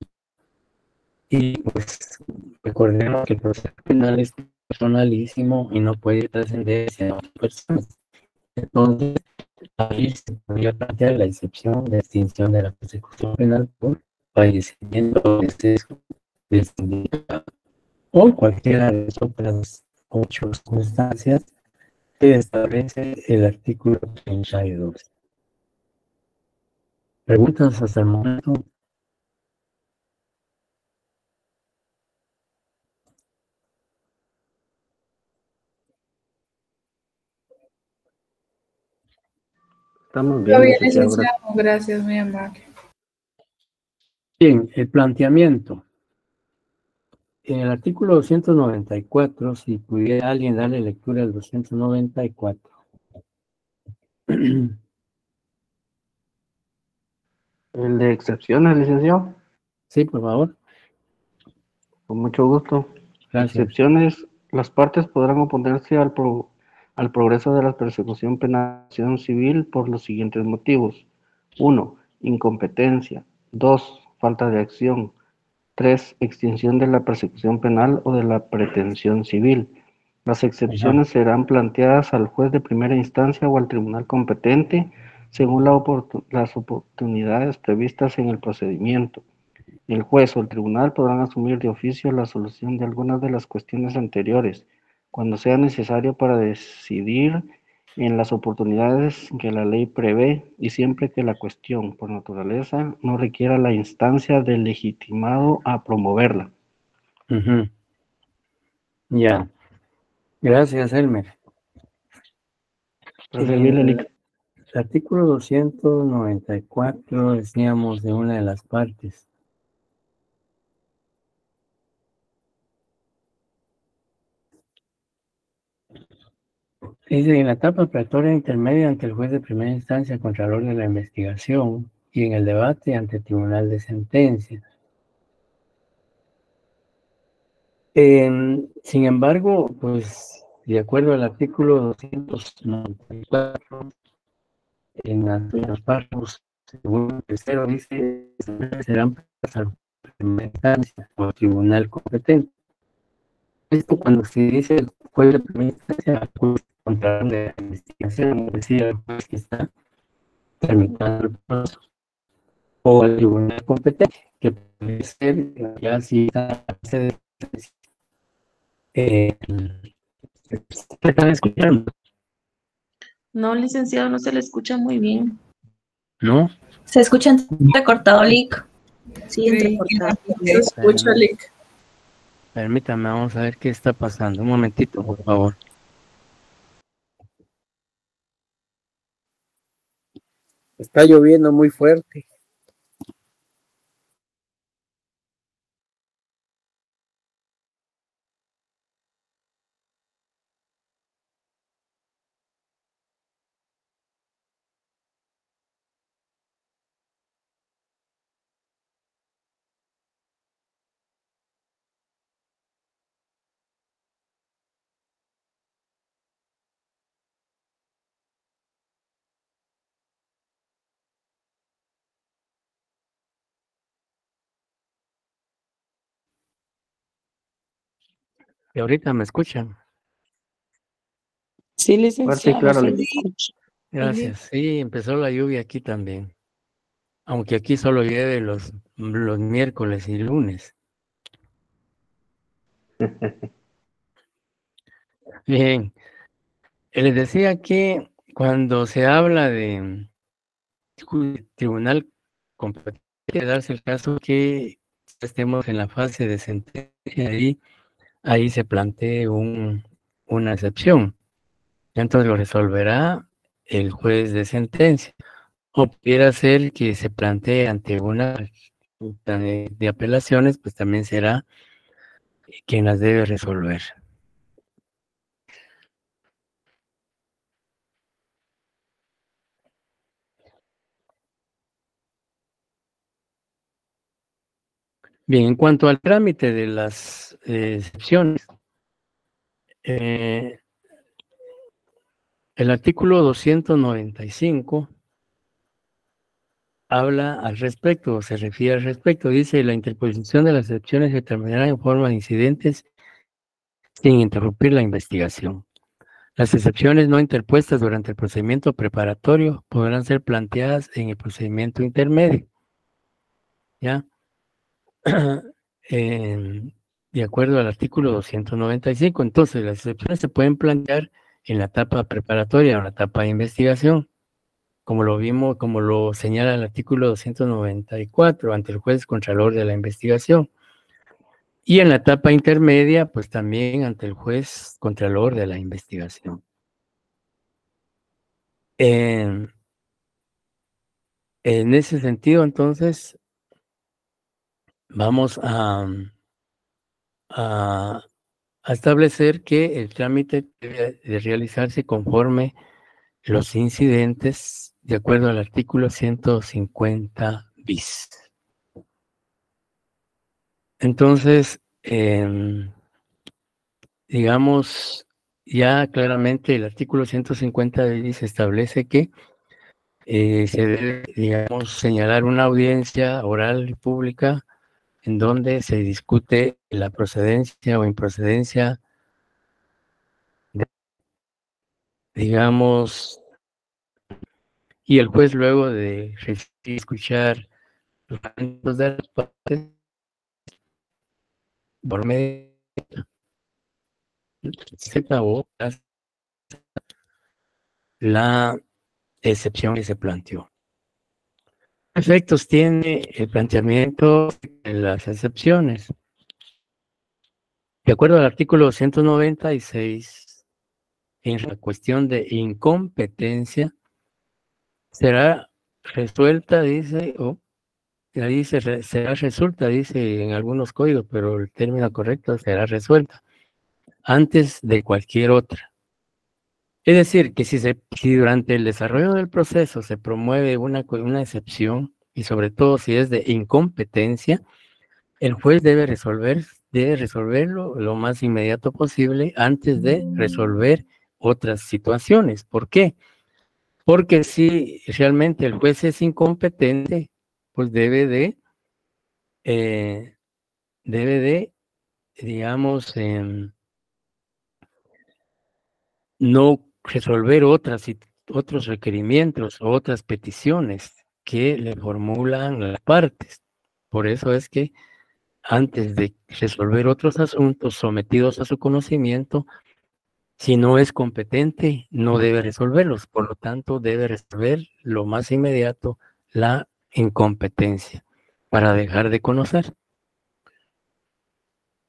Y pues recordemos que el proceso penal es personalísimo y no puede trascender hacia otras personas. Entonces, ahí se podría plantear la excepción de extinción de la persecución penal por fallecimiento o deceso del sindicato o cualquiera de las otras 8 circunstancias que establece el artículo 32. ¿Preguntas hasta el momento? Estamos Todo bien, bien, licenciado. licenciado. Gracias, muy amable. Bien, el planteamiento. En el artículo 294, si pudiera alguien darle lectura al 294. El de excepciones, licenciado. Sí, por favor. Con mucho gusto. Gracias. Excepciones, las partes podrán oponerse al progreso de la persecución penal civil por los siguientes motivos. 1. Incompetencia. 2. Falta de acción. 3. Extinción de la persecución penal o de la pretensión civil. Las excepciones serán planteadas al juez de primera instancia o al tribunal competente según las oportunidades previstas en el procedimiento. El juez o el tribunal podrán asumir de oficio la solución de algunas de las cuestiones anteriores, cuando sea necesario para decidir en las oportunidades que la ley prevé y siempre que la cuestión, por naturaleza, no requiera la instancia del legitimado a promoverla. Ya. Gracias, Elmer. Para servirle, Lic. El artículo 294 decíamos de una de las partes. Dice, en la etapa preparatoria intermedia ante el juez de primera instancia, contralor de la investigación, y en el debate ante el tribunal de sentencia. Sin embargo, pues, de acuerdo al artículo 294, en los párrafos segundo y tercero, dice, serán pasadas a primera instancia o tribunal competente. Esto cuando se dice el juez de primera instancia, al juez contralor de la investigación, es decir, el juez que está tramitando el proceso, o al tribunal competente, que puede ser ya si está ¿me están escuchando? No, licenciado, no se le escucha muy bien. ¿No? Se escucha entrecortado, Lic. Sí, Sí, entrecortado. se escucha, Lic. Permítame, vamos a ver qué está pasando. Un momentito, por favor. Está lloviendo muy fuerte. ¿Y ahorita me escuchan? Sí, Fuerte y licenciado, claro, se le Lic. escucha. Gracias. Sí, empezó la lluvia aquí también. Aunque aquí solo llueve los miércoles y lunes. Bien. Les decía que cuando se habla de tribunal competente, darse el caso que estemos en la fase de sentencia y ahí se plantee una excepción. Entonces lo resolverá el juez de sentencia. O pudiera ser que se plantee ante una de apelaciones, pues también será quien las debe resolver. Bien, en cuanto al trámite de las excepciones, el artículo 295 habla al respecto, se refiere al respecto, dice, la interposición de las excepciones se terminará en forma de incidentes sin interrumpir la investigación. Las excepciones no interpuestas durante el procedimiento preparatorio podrán ser planteadas en el procedimiento intermedio. ¿Ya? de acuerdo al artículo 295. Entonces, las excepciones se pueden plantear en la etapa preparatoria o en la etapa de investigación, como lo vimos, como lo señala el artículo 294, ante el juez contralor de la investigación. Y en la etapa intermedia, pues también ante el juez contralor de la investigación. En ese sentido, entonces, vamos a establecer que el trámite debe de realizarse conforme los incidentes de acuerdo al artículo 150 bis. Entonces, digamos, ya claramente el artículo 150 bis establece que se debe, digamos, señalar una audiencia oral y pública en donde se discute la procedencia o improcedencia, digamos, y el juez luego de escuchar los argumentos de las partes, por medio se acabó la excepción que se planteó. ¿Qué efectos tiene el planteamiento de las excepciones? De acuerdo al artículo 196, en la cuestión de incompetencia, será resuelta, dice, será resuelta, dice en algunos códigos, pero el término correcto será resuelta antes de cualquier otra. Es decir, que si durante el desarrollo del proceso se promueve una excepción, y sobre todo si es de incompetencia, el juez debe resolverlo lo más inmediato posible antes de resolver otras situaciones. ¿Por qué? Porque si realmente el juez es incompetente, pues debe de, digamos, no resolver otros requerimientos o otras peticiones que le formulan las partes. Por eso es que antes de resolver otros asuntos sometidos a su conocimiento, si no es competente, no debe resolverlos. Por lo tanto, debe resolver lo más inmediato la incompetencia para dejar de conocer.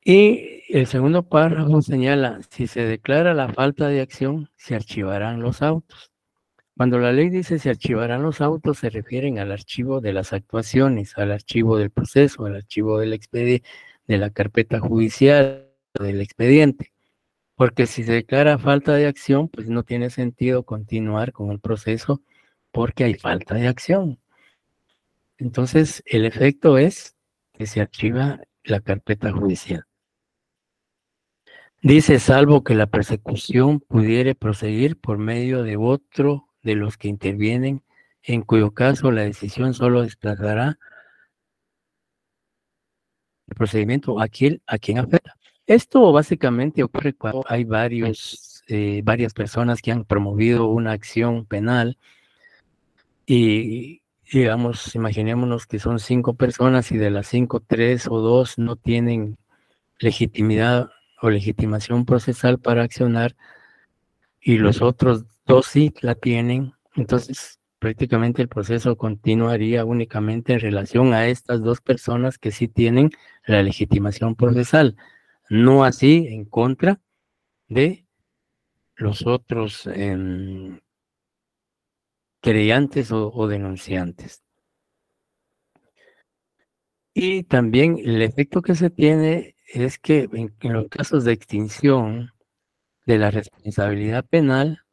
Y el segundo párrafo señala, si se declara la falta de acción, se archivarán los autos. Cuando la ley dice se archivarán los autos, se refieren al archivo de las actuaciones, al archivo del proceso, al archivo del expediente, de la carpeta judicial, del expediente. Porque si se declara falta de acción, pues no tiene sentido continuar con el proceso porque hay falta de acción. Entonces, el efecto es que se archiva la carpeta judicial. Dice, salvo que la persecución pudiere proseguir por medio de otro de los que intervienen, en cuyo caso la decisión solo desplazará el procedimiento a quien afecta. Esto básicamente ocurre cuando hay varias personas que han promovido una acción penal y, digamos, imaginémonos que son 5 personas y de las 5, 3 o 2 no tienen legitimidad o legitimación procesal para accionar y los otros 2 sí la tienen. Entonces, prácticamente el proceso continuaría únicamente en relación a estas 2 personas que sí tienen la legitimación procesal, no así en contra de los otros querellantes o denunciantes. Y también el efecto que se tiene es que en los casos de extinción de la responsabilidad penal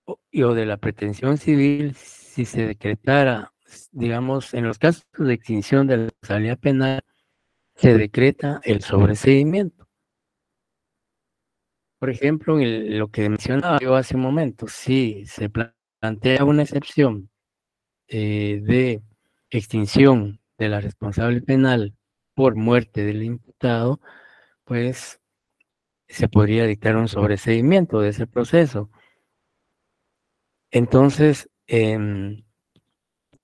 o de la pretensión civil, si se decretara, digamos, en los casos de extinción de la responsabilidad penal, se decreta el sobreseimiento. Por ejemplo, en lo que mencionaba yo hace un momento, si se plantea una excepción de extinción de la responsabilidad penal por muerte del imputado, pues se podría dictar un sobreseimiento de ese proceso. Entonces,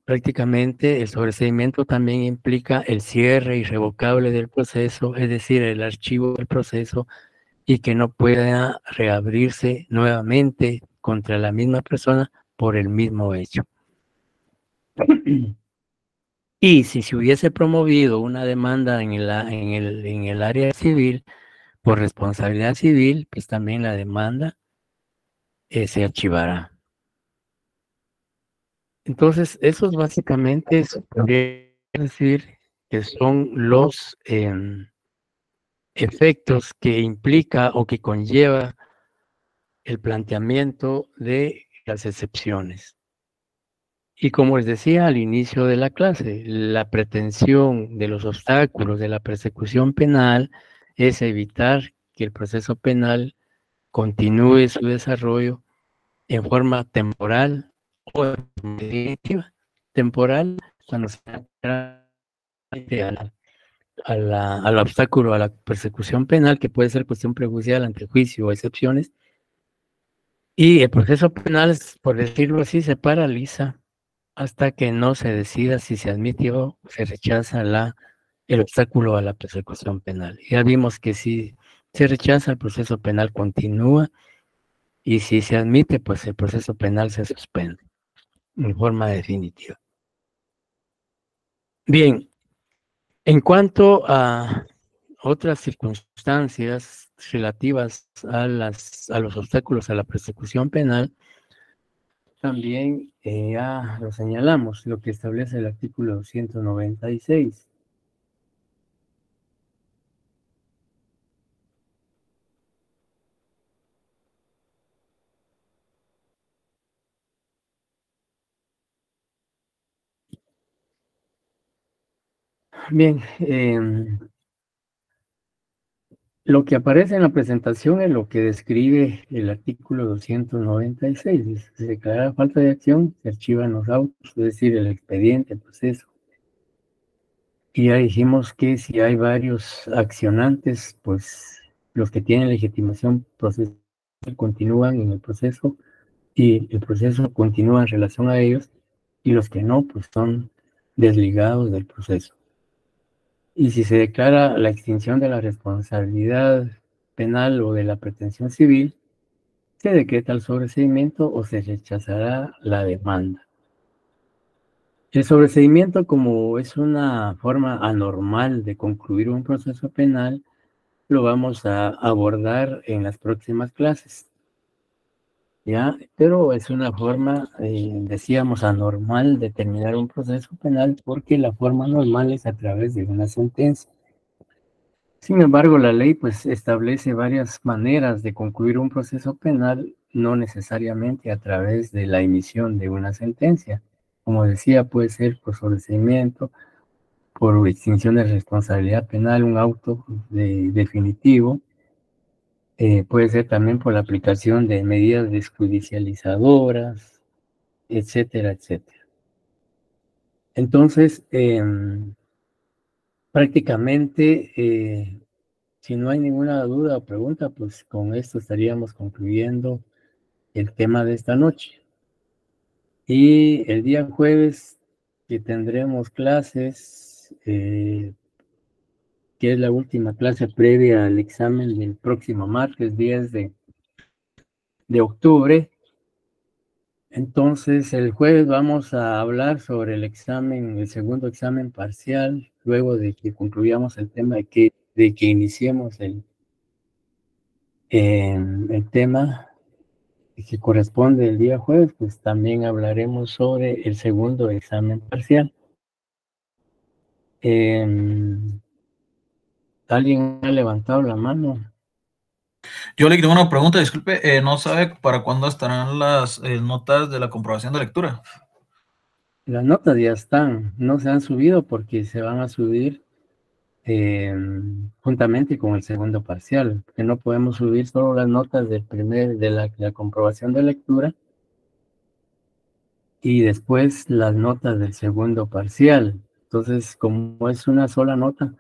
prácticamente el sobreseimiento también implica el cierre irrevocable del proceso, es decir, el archivo del proceso, y que no pueda reabrirse nuevamente contra la misma persona por el mismo hecho. Y si se hubiese promovido una demanda en el área civil por responsabilidad civil, pues también la demanda se archivará. Entonces, esos básicamente podría decir que son los efectos que implica o que conlleva el planteamiento de las excepciones. Y como les decía al inicio de la clase, la pretensión de los obstáculos de la persecución penal es evitar que el proceso penal continúe su desarrollo en forma temporal o definitiva. Temporal, cuando se al obstáculo, a la persecución penal, que puede ser cuestión prejudicial, antejuicio o excepciones, y el proceso penal, por decirlo así, se paraliza hasta que no se decida si se admite o se rechaza el obstáculo a la persecución penal. Ya vimos que si se rechaza, el proceso penal continúa, y si se admite, pues el proceso penal se suspende en forma definitiva. Bien, en cuanto a otras circunstancias relativas a los obstáculos a la persecución penal, también ya lo señalamos, lo que establece el artículo 296. Bien, lo que aparece en la presentación es lo que describe el artículo 296. Dice, si se declara falta de acción, se archivan los autos, es decir, el expediente, el proceso. Y ya dijimos que si hay varios accionantes, pues los que tienen legitimación procesal continúan en el proceso y el proceso continúa en relación a ellos, y los que no, pues son desligados del proceso. Y si se declara la extinción de la responsabilidad penal o de la pretensión civil, se decreta el sobreseimiento o se rechazará la demanda. El sobreseimiento, como es una forma anormal de concluir un proceso penal, lo vamos a abordar en las próximas clases. ¿Ya? Pero es una forma, decíamos, anormal de terminar un proceso penal, porque la forma normal es a través de una sentencia. Sin embargo, la ley pues establece varias maneras de concluir un proceso penal, no necesariamente a través de la emisión de una sentencia. Como decía, puede ser por sobreseimiento, por extinción de responsabilidad penal, un auto definitivo. Puede ser también por la aplicación de medidas desjudicializadoras, etcétera, etcétera. Entonces, prácticamente, si no hay ninguna duda o pregunta, pues con esto estaríamos concluyendo el tema de esta noche. Y el día jueves, que tendremos clases, que es la última clase previa al examen del próximo martes 10 de octubre. Entonces, el jueves vamos a hablar sobre el examen, el segundo examen parcial, luego de que concluyamos el tema de que iniciemos el tema que corresponde el día jueves, pues también hablaremos sobre el segundo examen parcial. ¿Alguien ha levantado la mano? Yo le tengo una pregunta, disculpe, ¿no sabe para cuándo estarán las notas de la comprobación de lectura? Las notas ya están, no se han subido porque se van a subir juntamente con el segundo parcial, que no podemos subir solo las notas de la comprobación de lectura y después las notas del segundo parcial. Entonces, como es una sola nota,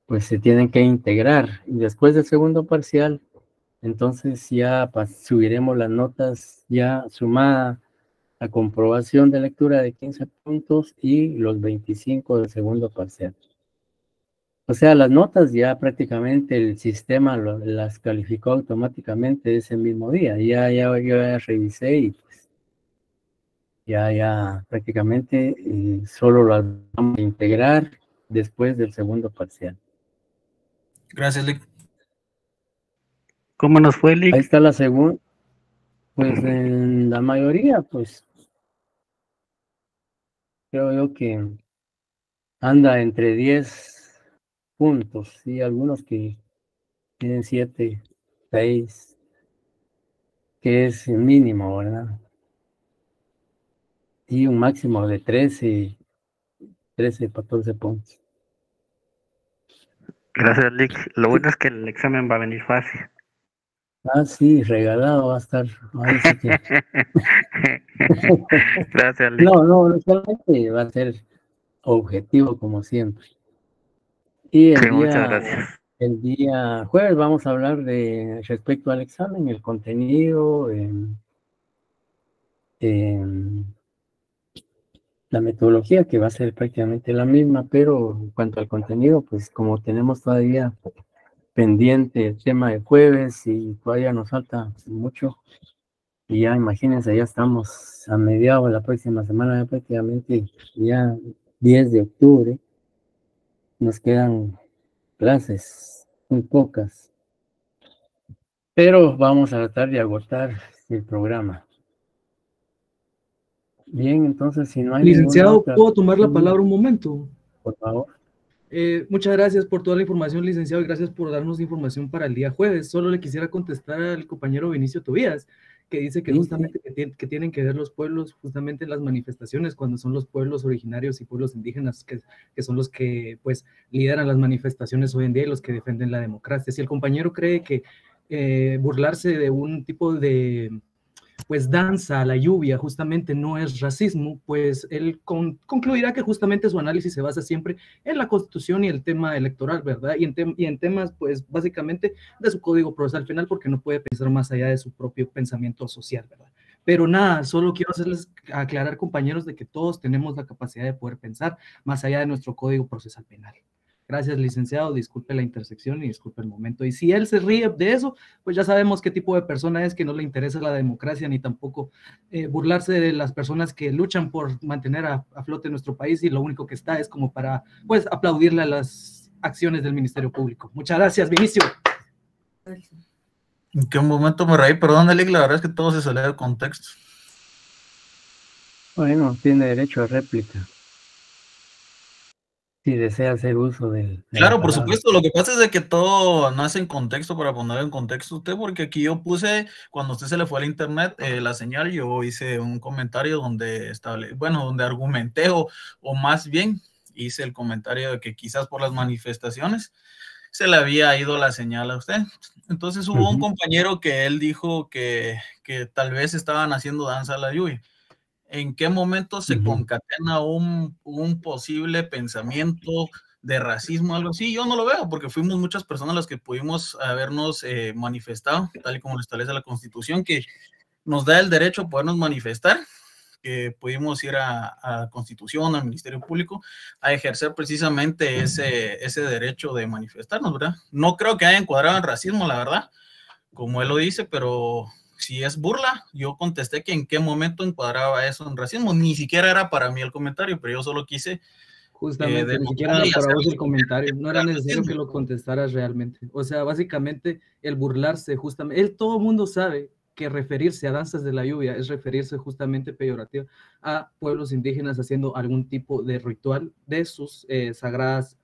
pues se tienen que integrar. Y después del segundo parcial, entonces ya subiremos las notas ya sumadas la comprobación de lectura de 15 puntos y los 25 del segundo parcial. O sea, las notas ya prácticamente el sistema las calificó automáticamente ese mismo día. Yo ya revisé y pues ya prácticamente solo las vamos a integrar después del segundo parcial. Gracias, Lick. ¿Cómo nos fue, Lick? Ahí está la segunda. Pues en la mayoría, pues creo yo que anda entre 10 puntos, y algunos que tienen 7, 6, que es el mínimo, ¿verdad? Y un máximo de 13, 14 puntos. Gracias, Lick. Lo bueno es que el examen va a venir fácil. Ah, sí, regalado va a estar. Ahí sí que... Gracias, Lick. No solamente va a ser objetivo como siempre. Y Sí, muchas gracias. el día jueves vamos a hablar respecto al examen, el contenido, la metodología, que va a ser prácticamente la misma, pero en cuanto al contenido, pues como tenemos todavía pendiente el tema de jueves y todavía nos falta mucho, y ya imagínense, ya estamos a mediados de la próxima semana, ya prácticamente ya 10 de octubre, nos quedan clases muy pocas, pero vamos a tratar de agotar el programa. Bien, entonces si no hay Licenciado, ¿puedo tomar la palabra un momento? Por favor. Muchas gracias por toda la información, licenciado, y gracias por darnos información para el día jueves. Solo le quisiera contestar al compañero Vinicio Tobías, que dice que justamente que tienen que ver los pueblos justamente en las manifestaciones, cuando son los pueblos originarios y pueblos indígenas que son los que pues lideran las manifestaciones hoy en día y los que defienden la democracia. Si el compañero cree que burlarse de un tipo de pues danza a la lluvia justamente no es racismo, pues él concluirá que justamente su análisis se basa siempre en la Constitución y el tema electoral, ¿verdad? Y en temas, pues, básicamente de su código procesal penal, porque no puede pensar más allá de su propio pensamiento social, ¿verdad? Pero nada, solo quiero hacerles aclarar, compañeros, de que todos tenemos la capacidad de poder pensar más allá de nuestro código procesal penal. Gracias, licenciado, disculpe la intersección y disculpe el momento. Y si él se ríe de eso, pues ya sabemos qué tipo de persona es, que no le interesa la democracia ni tampoco burlarse de las personas que luchan por mantener a flote nuestro país, y lo único que está es como para, pues, aplaudirle a las acciones del Ministerio Público. Muchas gracias, Vinicio. ¿En qué momento me reí? Perdón, Lick, la verdad es que todo se salió del contexto. Bueno, tiene derecho a réplica. Si desea hacer uso del... Claro, por supuesto. Lo que pasa es de que todo nace en contexto, para poner en contexto usted, porque aquí yo puse, cuando a usted se le fue al internet la señal, yo hice un comentario donde donde argumenté, o más bien hice el comentario de que quizás por las manifestaciones se le había ido la señal a usted. Entonces hubo un compañero que él dijo que tal vez estaban haciendo danza a la lluvia. ¿En qué momento se concatena un posible pensamiento de racismo o algo así? Yo no lo veo, porque fuimos muchas personas las que pudimos habernos manifestado, tal y como lo establece la Constitución, que nos da el derecho a podernos manifestar, que pudimos ir a Constitución, al Ministerio Público, a ejercer precisamente ese derecho de manifestarnos, ¿verdad? No creo que haya encuadrado en racismo, la verdad, como él lo dice, pero... si es burla, yo contesté que en qué momento encuadraba eso en racismo. Ni siquiera era para mí el comentario, pero yo solo quise... Justamente, ni siquiera era para vos el comentario, no era necesario que lo contestaras realmente. O sea, básicamente el burlarse, justamente, todo el mundo sabe que referirse a danzas de la lluvia es referirse justamente peyorativo a pueblos indígenas haciendo algún tipo de ritual de sus sagradas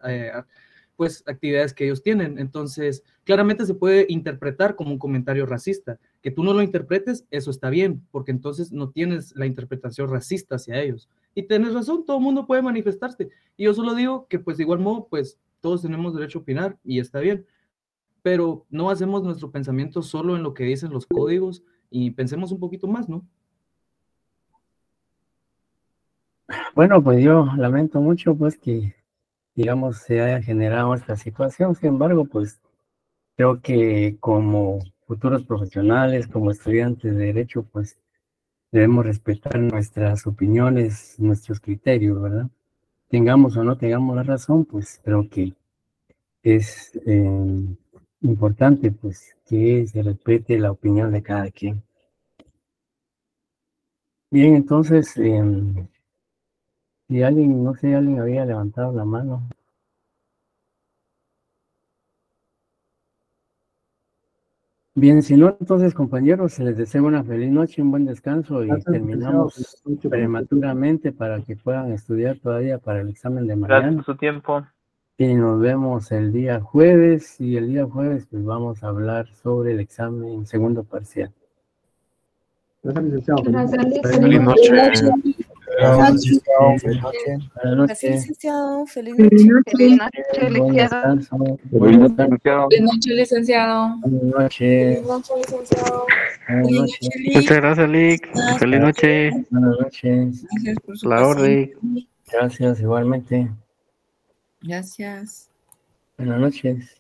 pues actividades que ellos tienen. Entonces, claramente se puede interpretar como un comentario racista. Que tú no lo interpretes, eso está bien, porque entonces no tienes la interpretación racista hacia ellos. Y tienes razón, todo el mundo puede manifestarse. Y yo solo digo que, pues, de igual modo, pues, todos tenemos derecho a opinar y está bien. Pero no hacemos nuestro pensamiento solo en lo que dicen los códigos y pensemos un poquito más, ¿no? Bueno, pues yo lamento mucho, pues, que, digamos, se haya generado esta situación. Sin embargo, pues, creo que como futuros profesionales, como estudiantes de Derecho, pues, debemos respetar nuestras opiniones, nuestros criterios, ¿verdad? Tengamos o no tengamos la razón, pues creo que es importante pues que se respete la opinión de cada quien. Bien, entonces, si alguien, no sé, alguien había levantado la mano. Bien, si no, entonces, compañeros, les deseo una feliz noche, un buen descanso y Gracias, terminamos licenciado. prematuramente para que puedan estudiar todavía para el examen de mañana. Gracias por su tiempo. Y nos vemos el día jueves, y el día jueves pues vamos a hablar sobre el examen segundo parcial. Gracias, licenciado. Feliz noche. Buenas noches. Licenciado. Feliz noche, Buen licenciado. descanso. Buenas noches. Buenas noches, licenciado. Buenas noches. Buenas noches. Muchas gracias, Lick. Feliz noche. Buenas noches. Gracias por su La orden. paciencia. Gracias, igualmente. Gracias. Buenas noches.